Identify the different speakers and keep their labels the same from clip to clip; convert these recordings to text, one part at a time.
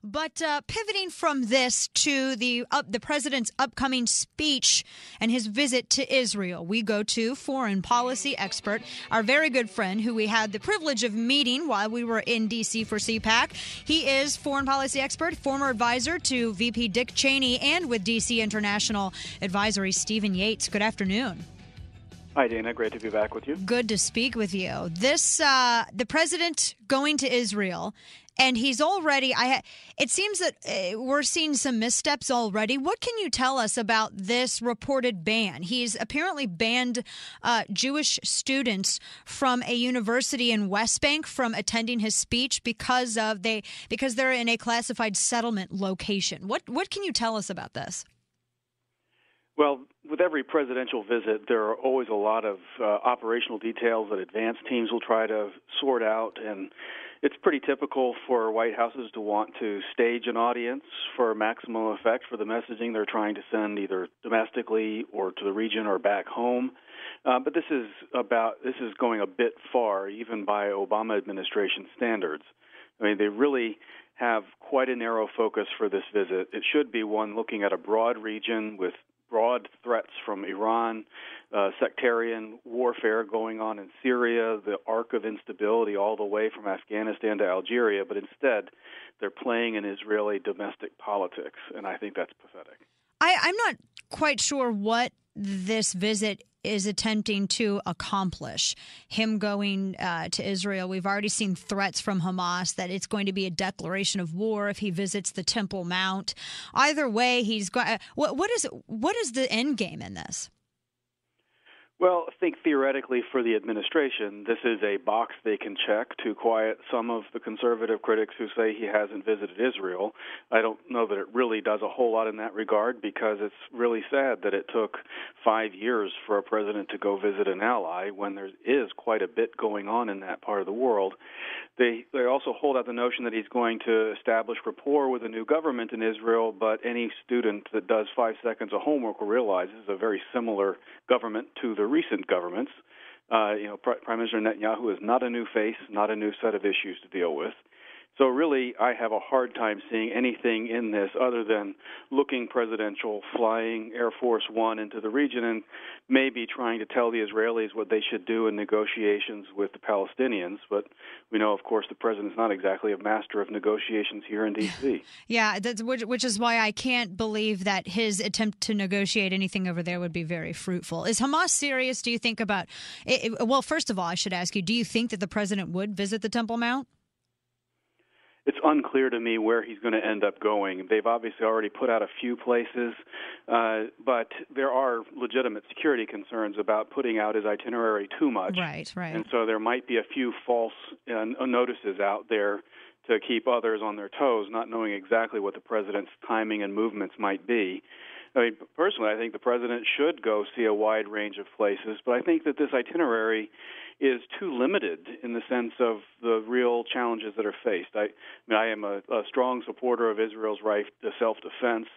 Speaker 1: But pivoting from this to the president's upcoming speech and his visit to Israel, we go to foreign policy expert, our very good friend who we had the privilege of meeting while we were in D.C. for CPAC. He is foreign policy expert, former advisor to VP Dick Cheney, and with D.C. International Advisory, Stephen Yates. Good afternoon.
Speaker 2: Hi, Dana. Great to be back with you.
Speaker 1: Good to speak with you. The president going to Israel, and he's already, it seems that we're seeing some missteps already. What can you tell us about this reported ban? He's apparently banned Jewish students from a university in West Bank from attending his speech because they're in a classified settlement location. What can you tell us about this?
Speaker 2: Well, with every presidential visit, there are always a lot of operational details that advanced teams will try to sort out, and it's pretty typical for White Houses to want to stage an audience for maximum effect for the messaging they're trying to send either domestically or to the region or back home. But this is going a bit far, even by Obama administration standards. I mean, they really have quite a narrow focus for this visit. It should be one looking at a broad region with broad threats from Iran, sectarian warfare going on in Syria, the arc of instability all the way from Afghanistan to Algeria, but instead they're playing in Israeli domestic politics, and I think that's pathetic.
Speaker 1: I'm not quite sure what this visit is attempting to accomplish. Him going to Israel, we've already seen threats from Hamas that it's going to be a declaration of war if he visits the Temple Mount. Either way, he's got. What is the end game in this?
Speaker 2: Well, I think theoretically for the administration, this is a box they can check to quiet some of the conservative critics who say he hasn't visited Israel. I don't know that it really does a whole lot in that regard because it's really sad that it took 5 years for a president to go visit an ally when there is quite a bit going on in that part of the world. They also hold out the notion that he's going to establish rapport with a new government in Israel, but any student that does 5 seconds of homework will realize this is a very similar government to the recent governments. Prime Minister Netanyahu is not a new face, not a new set of issues to deal with. So really, I have a hard time seeing anything in this other than looking presidential, flying Air Force One into the region and maybe trying to tell the Israelis what they should do in negotiations with the Palestinians. But we know, of course, the president is not exactly a master of negotiations here in D.C.
Speaker 1: Yeah, which is why I can't believe that his attempt to negotiate anything over there would be very fruitful. Is Hamas serious, do you think, about it? Well, first of all, I should ask you, do you think that the president would visit the Temple Mount?
Speaker 2: It's unclear to me where he's going to end up going. They've obviously already put out a few places, but there are legitimate security concerns about putting out his itinerary too much.
Speaker 1: Right.
Speaker 2: And so there might be a few false notices out there to keep others on their toes, not knowing exactly what the president's timing and movements might be. I mean, personally, I think the president should go see a wide range of places, but I think that this itinerary is too limited in the sense of the real challenges that are faced. I am a strong supporter of Israel's right to self-defense,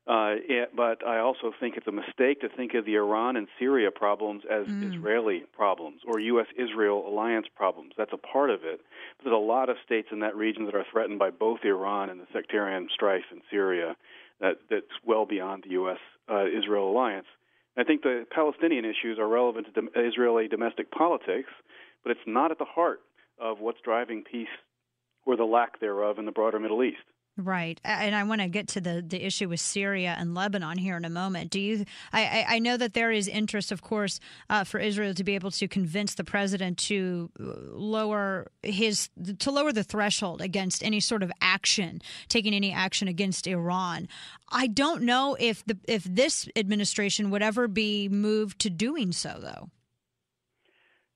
Speaker 2: but I also think it's a mistake to think of the Iran and Syria problems as Israeli problems or U.S.-Israel alliance problems. That's a part of it. But there's a lot of states in that region that are threatened by both Iran and the sectarian strife in Syria that's well beyond the U.S.-Israel alliance. I think the Palestinian issues are relevant to Israeli domestic politics, but it's not at the heart of what's driving peace or the lack thereof in the broader Middle East.
Speaker 1: Right. And I want to get to the issue with Syria and Lebanon here in a moment. I know that there is interest, of course, for Israel to be able to convince the president to lower the threshold against any sort of action, taking any action against Iran. I don't know if this administration would ever be moved to doing so, though.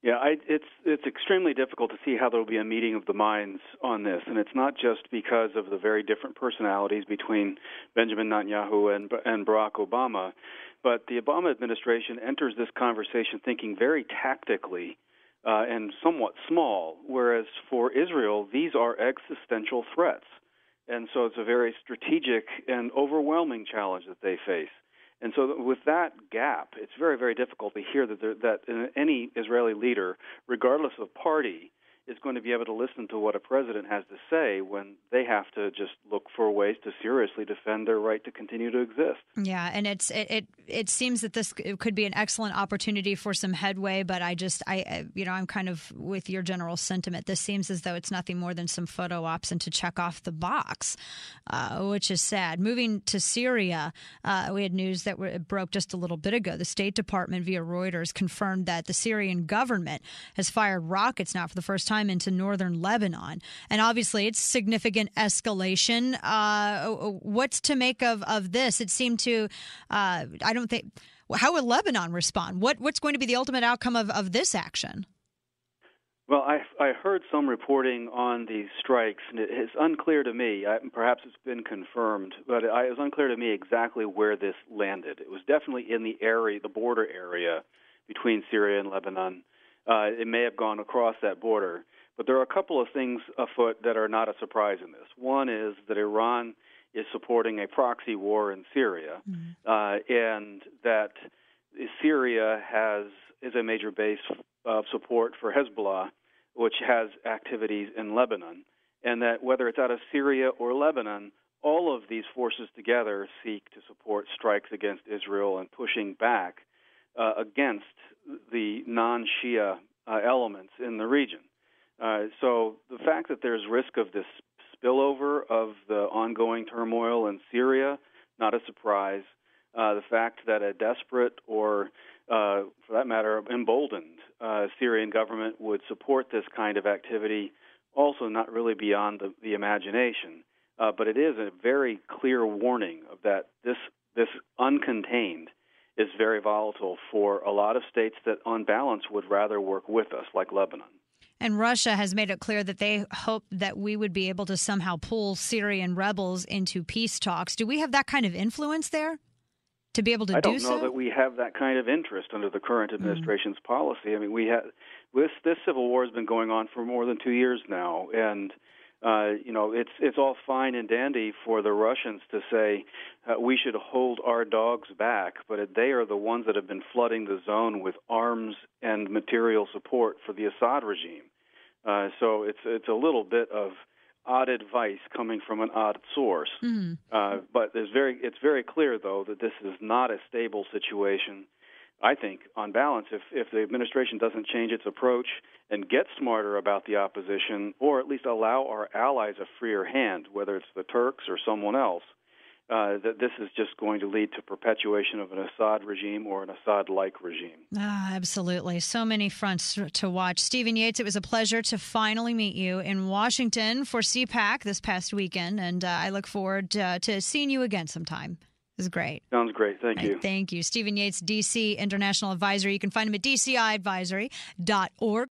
Speaker 2: Yeah, it's extremely difficult to see how there will be a meeting of the minds on this, and it's not just because of the very different personalities between Benjamin Netanyahu and Barack Obama, but the Obama administration enters this conversation thinking very tactically and somewhat small, whereas for Israel, these are existential threats. And so it's a very strategic and overwhelming challenge that they face. And so with that gap, it's very, very difficult to hear that any Israeli leader, regardless of party, is going to be able to listen to what a president has to say when they have to just look for ways to seriously defend their right to continue to exist.
Speaker 1: Yeah, and it seems that this could be an excellent opportunity for some headway, but I'm kind of with your general sentiment. This seems as though it's nothing more than some photo ops and to check off the box, which is sad. Moving to Syria, we had news that broke just a little bit ago. The State Department via Reuters confirmed that the Syrian government has fired rockets now for the first time into northern Lebanon. And obviously it's significant escalation. What's to make of this? It seemed to, how will Lebanon respond? What's going to be the ultimate outcome of this action?
Speaker 2: Well, I heard some reporting on these strikes, and it's unclear to me. Perhaps it's been confirmed, but it was unclear to me exactly where this landed. It was definitely in the area, the border area between Syria and Lebanon. It may have gone across that border. But there are a couple of things afoot that are not a surprise in this. One is that Iran is supporting a proxy war in Syria, and that Syria is a major base of support for Hezbollah, which has activities in Lebanon, and that whether it's out of Syria or Lebanon, all of these forces together seek to support strikes against Israel and pushing back against the non-Shia elements in the region. So the fact that there's risk of this spillover of the ongoing turmoil in Syria, not a surprise. The fact that a desperate or, for that matter, emboldened Syrian government would support this kind of activity, also not really beyond the imagination. But it is a very clear warning of that this uncontained is very volatile for a lot of states that, on balance, would rather work with us, like Lebanon.
Speaker 1: And Russia has made it clear that they hope that we would be able to somehow pull Syrian rebels into peace talks. Do we have that kind of influence there to be able to do so?
Speaker 2: I don't know that we have that kind of interest under the current administration's policy. I mean, this civil war has been going on for more than 2 years now, and it's all fine and dandy for the Russians to say we should hold our dogs back, but they are the ones that have been flooding the zone with arms and material support for the Assad regime. So it's a little bit of odd advice coming from an odd source. But it's very clear, though, that this is not a stable situation. I think, on balance, if the administration doesn't change its approach and get smarter about the opposition, or at least allow our allies a freer hand, whether it's the Turks or someone else, that this is just going to lead to perpetuation of an Assad regime or an Assad-like regime.
Speaker 1: Absolutely. So many fronts to watch. Stephen Yates, it was a pleasure to finally meet you in Washington for CPAC this past weekend, and I look forward to seeing you again sometime. This is great.
Speaker 2: Sounds great. Thank you.
Speaker 1: Thank you. Stephen Yates, D.C. International Advisor. You can find him at dciadvisory.org.